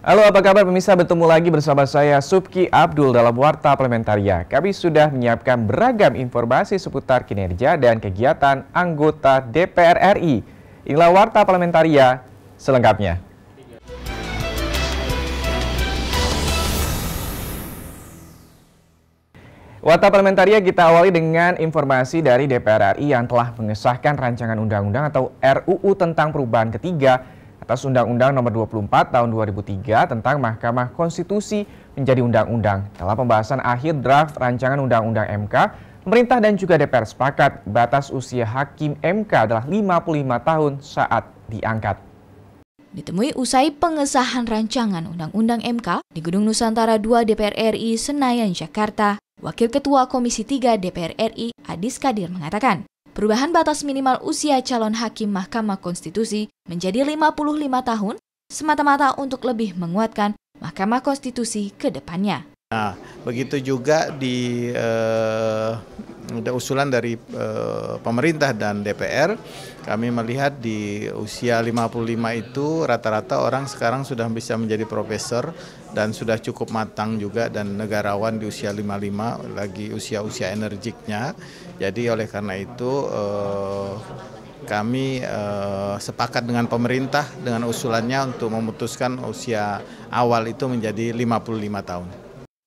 Halo, apa kabar pemirsa? Bertemu lagi bersama saya Subki Abdul dalam Warta Parlementaria. Kami sudah menyiapkan beragam informasi seputar kinerja dan kegiatan anggota DPR RI. Inilah Warta Parlementaria selengkapnya. Warta Parlementaria kita awali dengan informasi dari DPR RI yang telah mengesahkan rancangan undang-undang atau RUU tentang perubahan ketiga atas Undang-Undang Nomor 24 Tahun 2003 tentang Mahkamah Konstitusi menjadi undang-undang. Dalam pembahasan akhir draft rancangan Undang-Undang MK, pemerintah dan juga DPR sepakat batas usia hakim MK adalah 55 tahun saat diangkat. Ditemui usai pengesahan rancangan Undang-Undang MK di Gedung Nusantara II DPR RI Senayan, Jakarta, Wakil Ketua Komisi 3 DPR RI Adis Kadir mengatakan, perubahan batas minimal usia calon hakim Mahkamah Konstitusi menjadi 55 tahun semata-mata untuk lebih menguatkan Mahkamah Konstitusi ke depannya. Nah, begitu juga di usulan dari pemerintah dan DPR, kami melihat di usia 55 itu rata-rata orang sekarang sudah bisa menjadi profesor dan sudah cukup matang juga dan negarawan di usia 55, lagi usia-usia energiknya. Jadi oleh karena itu kami sepakat dengan pemerintah dengan usulannya untuk memutuskan usia awal itu menjadi 55 tahun.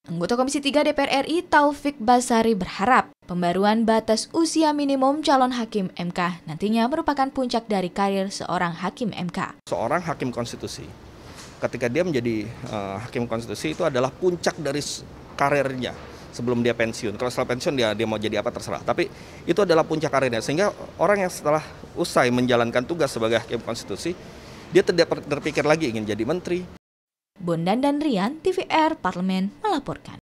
Anggota Komisi 3 DPR RI Taufik Basari berharap pembaruan batas usia minimum calon hakim MK nantinya merupakan puncak dari karir seorang hakim MK. Seorang hakim konstitusi, ketika dia menjadi hakim konstitusi itu adalah puncak dari karirnya sebelum dia pensiun. Kalau setelah pensiun dia mau jadi apa terserah, tapi itu adalah puncak karirnya. Sehingga orang yang setelah usai menjalankan tugas sebagai hakim konstitusi, dia tidak terpikir lagi ingin jadi menteri. Bondan dan Rian, TVR Parlemen melaporkan.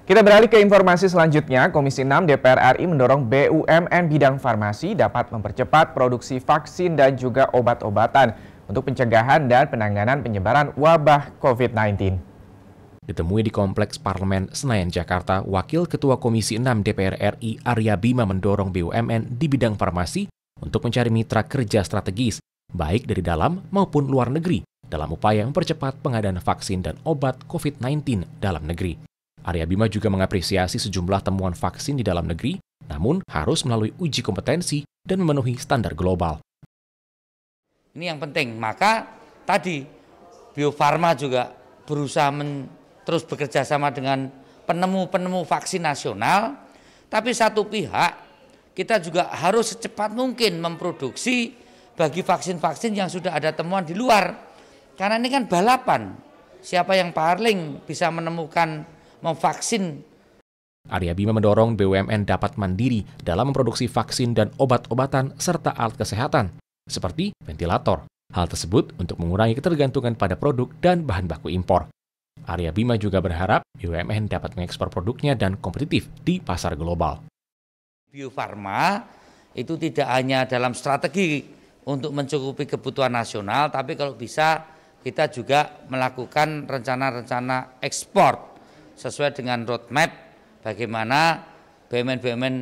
Kita beralih ke informasi selanjutnya. Komisi 6 DPR RI mendorong BUMN bidang farmasi dapat mempercepat produksi vaksin dan juga obat-obatan untuk pencegahan dan penanganan penyebaran wabah COVID-19. Ditemui di Kompleks Parlemen Senayan, Jakarta, Wakil Ketua Komisi 6 DPR RI Arya Bima mendorong BUMN di bidang farmasi untuk mencari mitra kerja strategis, baik dari dalam maupun luar negeri, dalam upaya mempercepat pengadaan vaksin dan obat COVID-19 dalam negeri. Arya Bima juga mengapresiasi sejumlah temuan vaksin di dalam negeri, namun harus melalui uji kompetensi dan memenuhi standar global. Ini yang penting, maka tadi Bio Farma juga berusaha terus bekerja sama dengan penemu-penemu vaksin nasional, tapi satu pihak kita juga harus secepat mungkin memproduksi bagi vaksin-vaksin yang sudah ada temuan di luar. Karena ini kan balapan, siapa yang paling bisa menemukan memvaksin. Arya Bima mendorong BUMN dapat mandiri dalam memproduksi vaksin dan obat-obatan serta alat kesehatan, seperti ventilator. Hal tersebut untuk mengurangi ketergantungan pada produk dan bahan baku impor. Arya Bima juga berharap BUMN dapat mengekspor produknya dan kompetitif di pasar global. Bio Farma itu tidak hanya dalam strategi untuk mencukupi kebutuhan nasional, tapi kalau bisa kita juga melakukan rencana-rencana ekspor sesuai dengan roadmap bagaimana BUMN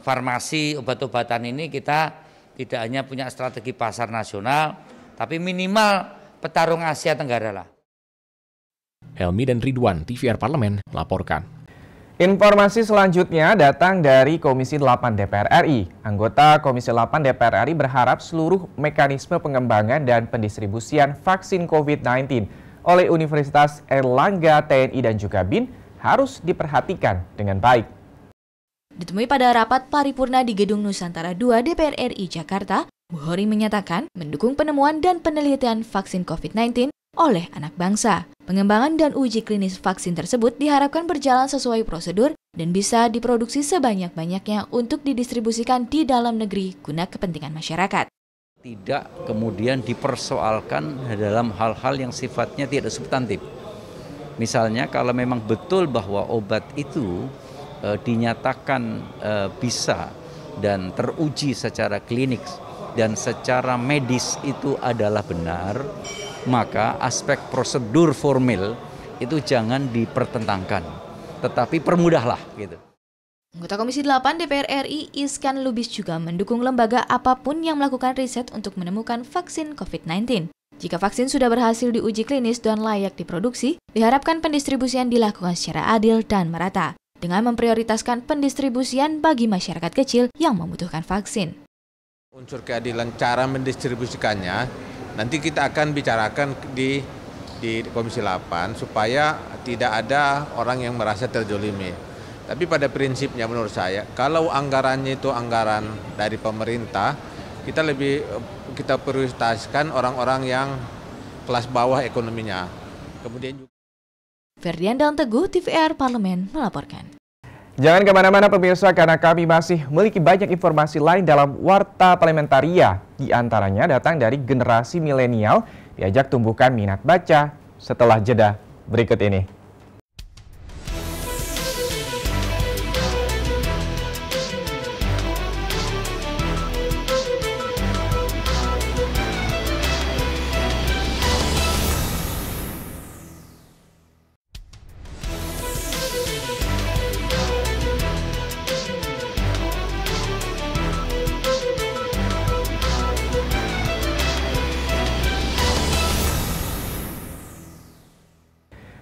farmasi obat-obatan ini kita tidak hanya punya strategi pasar nasional, tapi minimal petarung Asia Tenggara lah. Helmi dan Ridwan, TVR Parlemen, melaporkan. Informasi selanjutnya datang dari Komisi 8 DPR RI. Anggota Komisi 8 DPR RI berharap seluruh mekanisme pengembangan dan pendistribusian vaksin COVID-19 oleh Universitas Airlangga, TNI dan juga BIN harus diperhatikan dengan baik. Ditemui pada rapat paripurna di Gedung Nusantara II DPR RI Jakarta, Bukhari menyatakan mendukung penemuan dan penelitian vaksin COVID-19 oleh anak bangsa. Pengembangan dan uji klinis vaksin tersebut diharapkan berjalan sesuai prosedur dan bisa diproduksi sebanyak-banyaknya untuk didistribusikan di dalam negeri guna kepentingan masyarakat. Tidak kemudian dipersoalkan dalam hal-hal yang sifatnya tidak substantif. Misalnya kalau memang betul bahwa obat itu dinyatakan bisa dan teruji secara klinik dan secara medis itu adalah benar, maka aspek prosedur formil itu jangan dipertentangkan, tetapi permudahlah gitu. Anggota Komisi 8 DPR RI Iskan Lubis juga mendukung lembaga apapun yang melakukan riset untuk menemukan vaksin COVID-19. Jika vaksin sudah berhasil diuji klinis dan layak diproduksi, diharapkan pendistribusian dilakukan secara adil dan merata, dengan memprioritaskan pendistribusian bagi masyarakat kecil yang membutuhkan vaksin. Unsur keadilan cara mendistribusikannya, nanti kita akan bicarakan di Komisi 8 supaya tidak ada orang yang merasa terzolimi. Tapi pada prinsipnya menurut saya, kalau anggarannya itu anggaran dari pemerintah, kita prioritaskan orang-orang yang kelas bawah ekonominya. Kemudian juga Ferdian Teguh, TVR Parlemen melaporkan. Jangan kemana-mana pemirsa, karena kami masih memiliki banyak informasi lain dalam Warta Parlementaria. Di antaranya datang dari generasi milenial, diajak tumbuhkan minat baca setelah jeda berikut ini.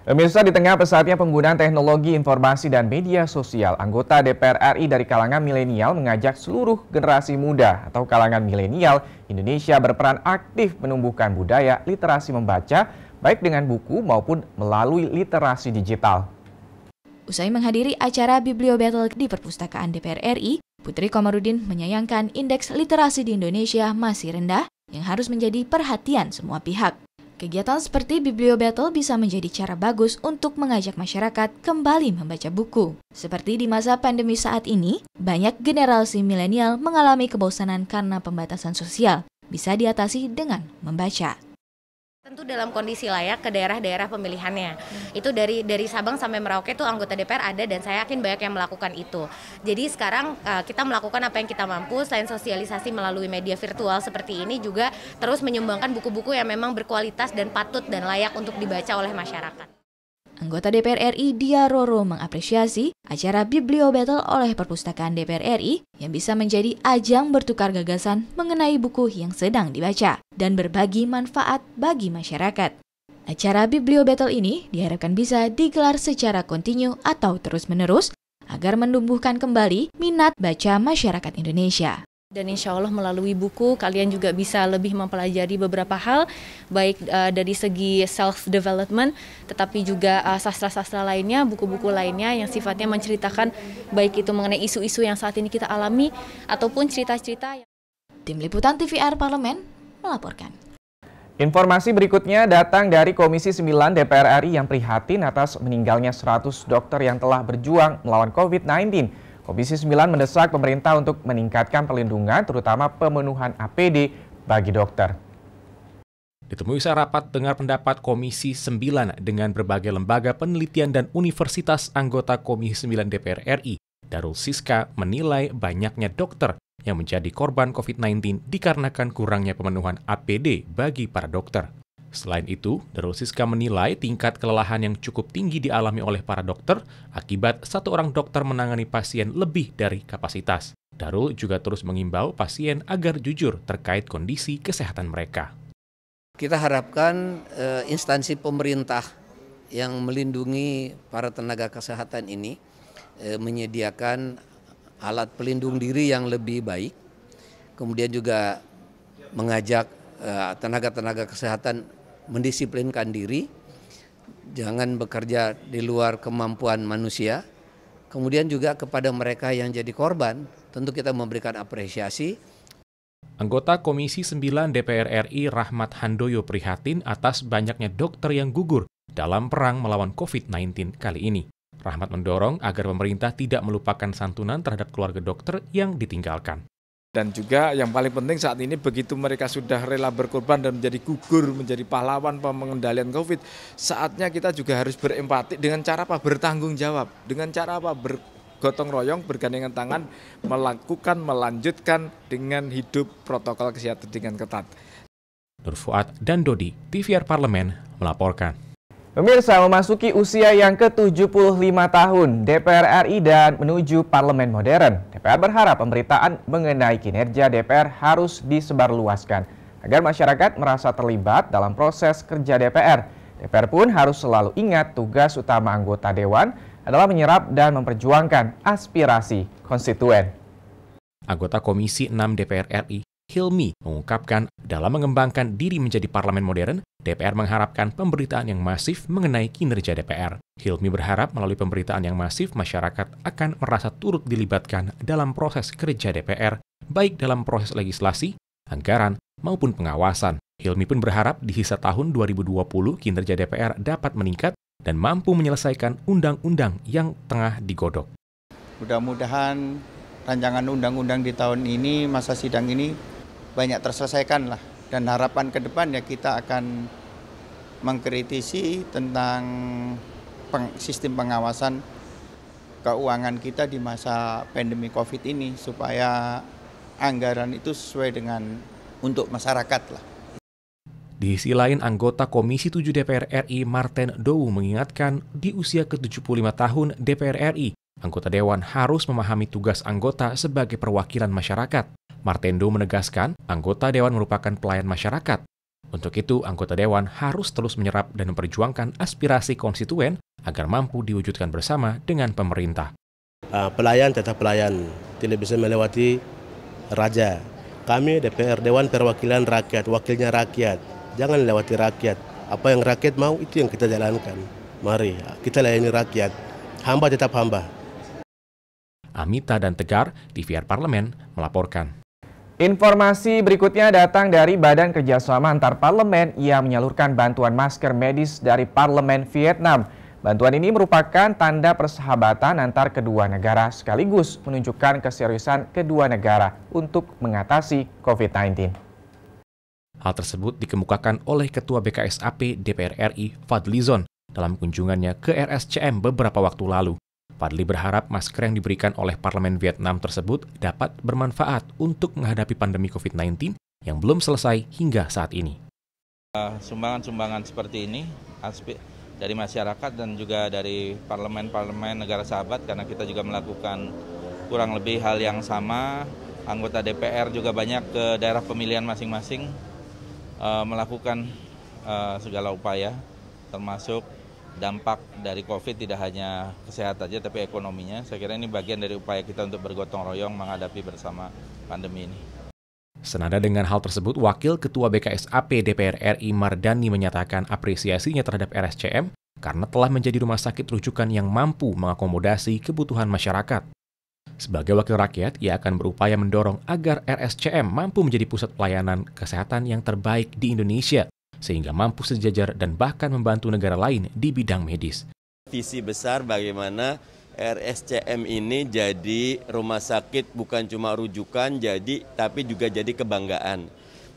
Pemirsa, di tengah pesatnya penggunaan teknologi informasi dan media sosial, anggota DPR RI dari kalangan milenial mengajak seluruh generasi muda atau kalangan milenial Indonesia berperan aktif menumbuhkan budaya literasi membaca, baik dengan buku maupun melalui literasi digital. Usai menghadiri acara Biblio Battle di Perpustakaan DPR RI, Putri Komarudin menyayangkan indeks literasi di Indonesia masih rendah yang harus menjadi perhatian semua pihak. Kegiatan seperti Biblio Battle bisa menjadi cara bagus untuk mengajak masyarakat kembali membaca buku. Seperti di masa pandemi saat ini, banyak generasi milenial mengalami kebosanan karena pembatasan sosial. Bisa diatasi dengan membaca. Tentu dalam kondisi layak ke daerah-daerah pemilihannya. Itu dari Sabang sampai Merauke itu anggota DPR ada, dan saya yakin banyak yang melakukan itu. Jadi sekarang kita melakukan apa yang kita mampu, selain sosialisasi melalui media virtual seperti ini, juga terus menyumbangkan buku-buku yang memang berkualitas dan patut dan layak untuk dibaca oleh masyarakat. Anggota DPR RI Dia Roro mengapresiasi acara Biblio Battle oleh Perpustakaan DPR RI yang bisa menjadi ajang bertukar gagasan mengenai buku yang sedang dibaca dan berbagi manfaat bagi masyarakat. Acara Biblio Battle ini diharapkan bisa digelar secara kontinu atau terus-menerus agar menumbuhkan kembali minat baca masyarakat Indonesia. Dan insya Allah melalui buku kalian juga bisa lebih mempelajari beberapa hal, baik dari segi self-development, tetapi juga sastra-sastra lainnya, buku-buku lainnya yang sifatnya menceritakan baik itu mengenai isu-isu yang saat ini kita alami, ataupun cerita-cerita. Tim Liputan TVR Parlemen melaporkan. Informasi berikutnya datang dari Komisi 9 DPR RI yang prihatin atas meninggalnya 100 dokter yang telah berjuang melawan COVID-19. Komisi 9 mendesak pemerintah untuk meningkatkan perlindungan, terutama pemenuhan APD bagi dokter. Ditemui saat rapat dengar pendapat Komisi 9 dengan berbagai lembaga penelitian dan universitas anggota Komisi 9 DPR RI, Darul Siska menilai banyaknya dokter yang menjadi korban COVID-19 dikarenakan kurangnya pemenuhan APD bagi para dokter. Selain itu, Darul Siska menilai tingkat kelelahan yang cukup tinggi dialami oleh para dokter akibat satu orang dokter menangani pasien lebih dari kapasitas. Darul juga terus mengimbau pasien agar jujur terkait kondisi kesehatan mereka. Kita harapkan instansi pemerintah yang melindungi para tenaga kesehatan ini menyediakan alat pelindung diri yang lebih baik, kemudian juga mengajak tenaga-tenaga kesehatan mendisiplinkan diri, jangan bekerja di luar kemampuan manusia. Kemudian juga kepada mereka yang jadi korban, tentu kita memberikan apresiasi. Anggota Komisi 9 DPR RI Rahmat Handoyo prihatin atas banyaknya dokter yang gugur dalam perang melawan COVID-19 kali ini. Rahmat mendorong agar pemerintah tidak melupakan santunan terhadap keluarga dokter yang ditinggalkan. Dan juga yang paling penting saat ini begitu mereka sudah rela berkorban dan menjadi gugur, menjadi pahlawan pengendalian COVID, saatnya kita juga harus berempati dengan cara apa? Bertanggung jawab. Dengan cara apa? Bergotong royong, bergandengan tangan, melanjutkan dengan hidup protokol kesehatan dengan ketat. Nur Fuad dan Dodi, TVR Parlemen melaporkan. Pemirsa, memasuki usia yang ke-75 tahun DPR RI dan menuju parlemen modern, DPR berharap pemberitaan mengenai kinerja DPR harus disebarluaskan. agar masyarakat merasa terlibat dalam proses kerja DPR. DPR pun harus selalu ingat tugas utama anggota Dewan adalah menyerap dan memperjuangkan aspirasi konstituen. Anggota Komisi 6 DPR RI, Hilmi, mengungkapkan dalam mengembangkan diri menjadi parlemen modern, DPR mengharapkan pemberitaan yang masif mengenai kinerja DPR. Hilmi berharap melalui pemberitaan yang masif, masyarakat akan merasa turut dilibatkan dalam proses kerja DPR, baik dalam proses legislasi, anggaran, maupun pengawasan. Hilmi pun berharap di sisa tahun 2020 kinerja DPR dapat meningkat dan mampu menyelesaikan undang-undang yang tengah digodok. Mudah-mudahan rancangan undang-undang di tahun ini, masa sidang ini, banyak terselesaikan lah. Dan harapan ke depan ya kita akan mengkritisi tentang sistem pengawasan keuangan kita di masa pandemi COVID ini, supaya anggaran itu sesuai dengan untuk masyarakat lah. Di sisi lain, anggota Komisi 7 DPR RI Marten Dowu mengingatkan di usia ke-75 tahun DPR RI, anggota Dewan harus memahami tugas anggota sebagai perwakilan masyarakat. Marten Dowu menegaskan, anggota Dewan merupakan pelayan masyarakat. Untuk itu, anggota Dewan harus terus menyerap dan memperjuangkan aspirasi konstituen agar mampu diwujudkan bersama dengan pemerintah. Pelayan tetap pelayan, tidak bisa melewati raja. Kami DPR, Dewan Perwakilan Rakyat, wakilnya rakyat. Jangan lewati rakyat. Apa yang rakyat mau, itu yang kita jalankan. Mari, kita layani rakyat. Hamba tetap hamba. Amita dan Tegar, TVR Parlemen, melaporkan. Informasi berikutnya datang dari Badan Kerjasama Antar Parlemen yang menyalurkan bantuan masker medis dari Parlemen Vietnam. Bantuan ini merupakan tanda persahabatan antar kedua negara sekaligus menunjukkan keseriusan kedua negara untuk mengatasi COVID-19. Hal tersebut dikemukakan oleh Ketua BKSAP DPR RI Fadlizon dalam kunjungannya ke RSCM beberapa waktu lalu. Fadli berharap masker yang diberikan oleh Parlemen Vietnam tersebut dapat bermanfaat untuk menghadapi pandemi COVID-19 yang belum selesai hingga saat ini. Sumbangan-sumbangan seperti ini dari masyarakat dan juga dari parlemen-parlemen negara sahabat, karena kita juga melakukan kurang lebih hal yang sama. Anggota DPR juga banyak ke daerah pemilihan masing-masing melakukan segala upaya, termasuk dampak dari COVID tidak hanya kesehatan saja tapi ekonominya. Saya kira ini bagian dari upaya kita untuk bergotong royong menghadapi bersama pandemi ini. Senada dengan hal tersebut, Wakil Ketua BKSAP DPR RI Mardani menyatakan apresiasinya terhadap RSCM karena telah menjadi rumah sakit rujukan yang mampu mengakomodasi kebutuhan masyarakat. Sebagai wakil rakyat, ia akan berupaya mendorong agar RSCM mampu menjadi pusat pelayanan kesehatan yang terbaik di Indonesia, sehingga mampu sejajar dan bahkan membantu negara lain di bidang medis. Visi besar bagaimana RSCM ini jadi rumah sakit bukan cuma rujukan, tapi juga jadi kebanggaan.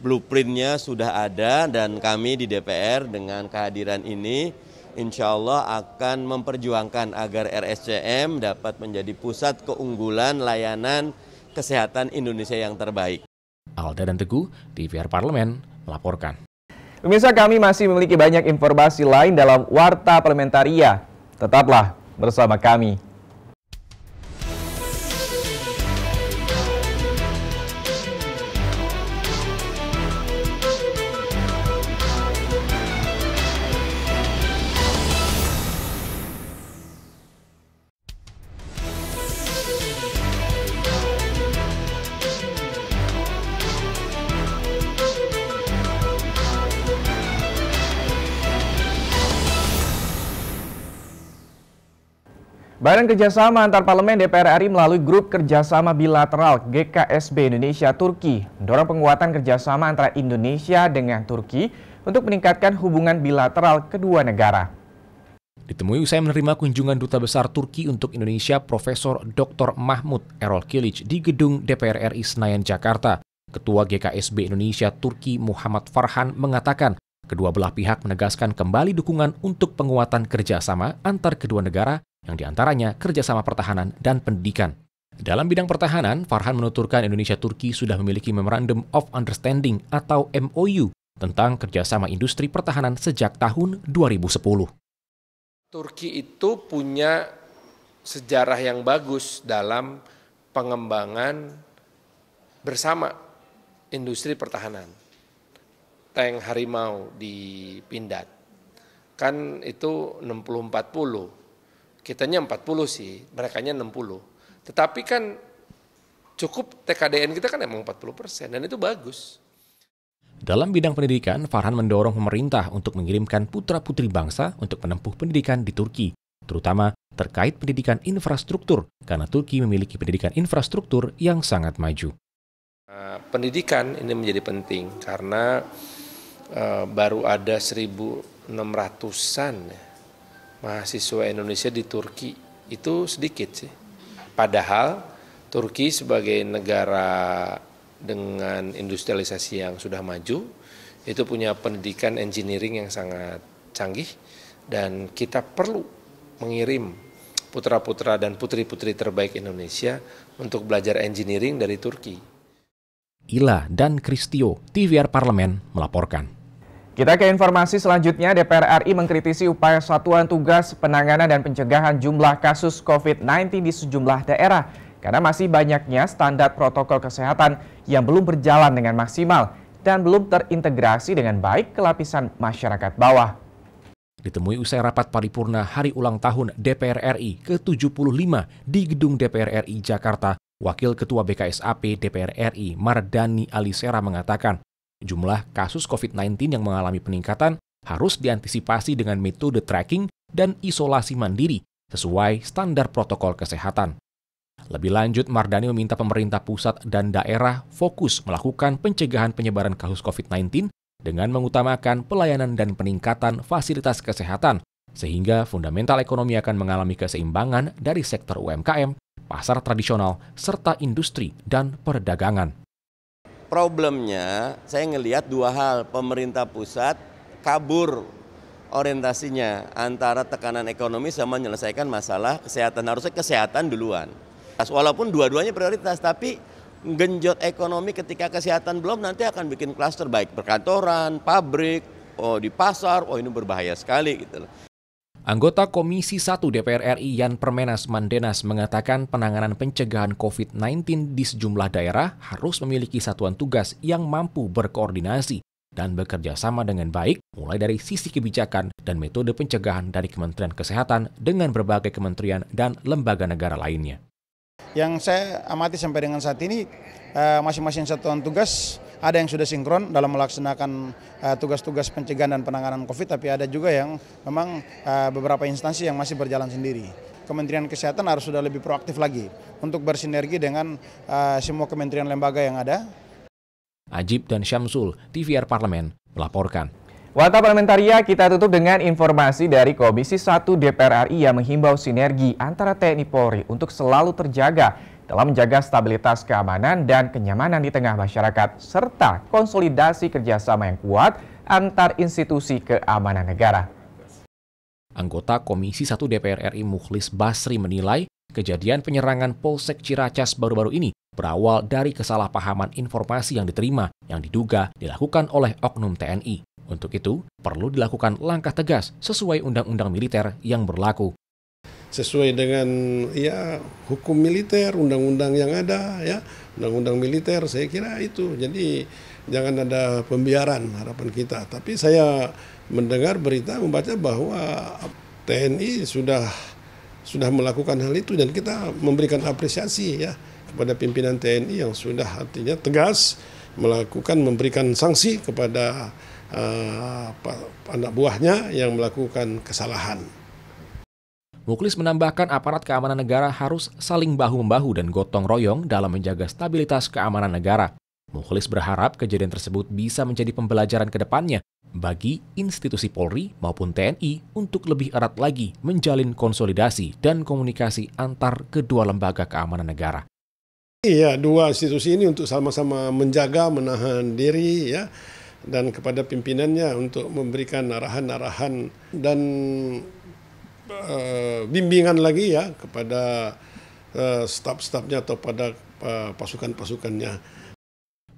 Blueprintnya sudah ada dan kami di DPR dengan kehadiran ini insya Allah akan memperjuangkan agar RSCM dapat menjadi pusat keunggulan layanan kesehatan Indonesia yang terbaik. Alda dan Teguh, TVR Parlemen, melaporkan. Pemirsa, kami masih memiliki banyak informasi lain dalam Warta Parlementaria. Tetaplah bersama kami. Badan Kerjasama Antar Parlemen DPR RI melalui Grup Kerjasama Bilateral GKSB Indonesia-Turki mendorong penguatan kerjasama antara Indonesia dengan Turki untuk meningkatkan hubungan bilateral kedua negara. Ditemui usai menerima kunjungan Duta Besar Turki untuk Indonesia Profesor Dr. Mahmud Erol Kilic di Gedung DPR RI Senayan, Jakarta, Ketua GKSB Indonesia Turki Muhammad Farhan mengatakan kedua belah pihak menegaskan kembali dukungan untuk penguatan kerjasama antar kedua negara yang diantaranya kerjasama pertahanan dan pendidikan. Dalam bidang pertahanan, Farhan menuturkan Indonesia-Turki sudah memiliki Memorandum of Understanding atau MOU tentang kerjasama industri pertahanan sejak tahun 2010. Turki itu punya sejarah yang bagus dalam pengembangan bersama industri pertahanan. tank harimau di Pindad. Kan itu 60-40. Kitanya 40 sih, merekanya 60. Tetapi kan cukup TKDN kita kan emang 40% dan itu bagus. Dalam bidang pendidikan, Farhan mendorong pemerintah untuk mengirimkan putra-putri bangsa untuk menempuh pendidikan di Turki, terutama terkait pendidikan infrastruktur, karena Turki memiliki pendidikan infrastruktur yang sangat maju. Pendidikan ini menjadi penting karena baru ada 1.600-an mahasiswa Indonesia di Turki. Itu sedikit sih. Padahal Turki sebagai negara dengan industrialisasi yang sudah maju, itu punya pendidikan engineering yang sangat canggih, dan kita perlu mengirim putra-putra dan putri-putri terbaik Indonesia untuk belajar engineering dari Turki. Ila dan Kristio, TVR Parlemen, melaporkan. Kita ke informasi selanjutnya. DPR RI mengkritisi upaya Satuan Tugas Penanganan dan Pencegahan jumlah kasus COVID-19 di sejumlah daerah karena masih banyaknya standar protokol kesehatan yang belum berjalan dengan maksimal dan belum terintegrasi dengan baik ke lapisan masyarakat bawah. Ditemui usai rapat paripurna hari ulang tahun DPR RI ke-75 di Gedung DPR RI Jakarta, Wakil Ketua BKSAP DPR RI Mardani Alisera mengatakan, jumlah kasus COVID-19 yang mengalami peningkatan harus diantisipasi dengan metode tracking dan isolasi mandiri sesuai standar protokol kesehatan. Lebih lanjut, Mardani meminta pemerintah pusat dan daerah fokus melakukan pencegahan penyebaran kasus COVID-19 dengan mengutamakan pelayanan dan peningkatan fasilitas kesehatan, sehingga fundamental ekonomi akan mengalami keseimbangan dari sektor UMKM, pasar tradisional, serta industri dan perdagangan. Problemnya, saya ngelihat dua hal. Pemerintah pusat kabur orientasinya antara tekanan ekonomi sama menyelesaikan masalah kesehatan. Harusnya kesehatan duluan. Walaupun dua-duanya prioritas, tapi genjot ekonomi ketika kesehatan belum, nanti akan bikin klaster baik perkantoran, pabrik, di pasar, ini berbahaya sekali gitu. Anggota Komisi 1 DPR RI Yan Permenas Mandenas mengatakan penanganan pencegahan COVID-19 di sejumlah daerah harus memiliki satuan tugas yang mampu berkoordinasi dan bekerja sama dengan baik, mulai dari sisi kebijakan dan metode pencegahan dari Kementerian Kesehatan dengan berbagai kementerian dan lembaga negara lainnya. Yang saya amati sampai dengan saat ini, masing-masing satuan tugas ada yang sudah sinkron dalam melaksanakan tugas-tugas pencegahan dan penanganan COVID, tapi ada juga yang memang beberapa instansi yang masih berjalan sendiri. Kementerian Kesehatan harus sudah lebih proaktif lagi untuk bersinergi dengan semua kementerian lembaga yang ada. Ajib dan Syamsul, TVR Parlemen, melaporkan. Warta Parlamentaria kita tutup dengan informasi dari Komisi 1 DPR RI yang menghimbau sinergi antara TNI Polri untuk selalu terjaga dalam menjaga stabilitas keamanan dan kenyamanan di tengah masyarakat, serta konsolidasi kerjasama yang kuat antar institusi keamanan negara. Anggota Komisi 1 DPR RI Mukhlis Basri menilai kejadian penyerangan Polsek Ciracas baru-baru ini berawal dari kesalahpahaman informasi yang diterima yang diduga dilakukan oleh oknum TNI. Untuk itu, perlu dilakukan langkah tegas sesuai undang-undang militer yang berlaku. Sesuai dengan hukum militer, undang-undang yang ada, undang-undang militer, saya kira itu. Jadi jangan ada pembiaran harapan kita. Tapi saya mendengar berita, membaca bahwa TNI sudah melakukan hal itu, dan kita memberikan apresiasi kepada pimpinan TNI yang sudah artinya tegas memberikan sanksi kepada anak buahnya yang melakukan kesalahan. Mukhlis menambahkan aparat keamanan negara harus saling bahu-membahu dan gotong royong dalam menjaga stabilitas keamanan negara. Mukhlis berharap kejadian tersebut bisa menjadi pembelajaran ke depannya bagi institusi Polri maupun TNI untuk lebih erat lagi menjalin konsolidasi dan komunikasi antar kedua lembaga keamanan negara. Iya, dua institusi ini untuk sama-sama menjaga, menahan diri, dan kepada pimpinannya untuk memberikan arahan-arahan dan bimbingan lagi kepada staf-stafnya atau pada pasukan-pasukannya.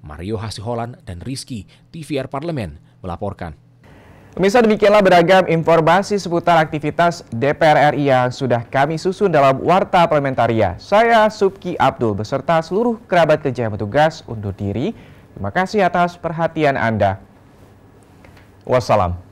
Mario Hasiholan dan Rizky, TVR Parlemen, melaporkan. Pemirsa, demikianlah beragam informasi seputar aktivitas DPR RI yang sudah kami susun dalam Warta Parlamentaria. Saya Subki Abdul beserta seluruh kerabat kerja yang bertugas undur diri. Terima kasih atas perhatian Anda. Wassalam.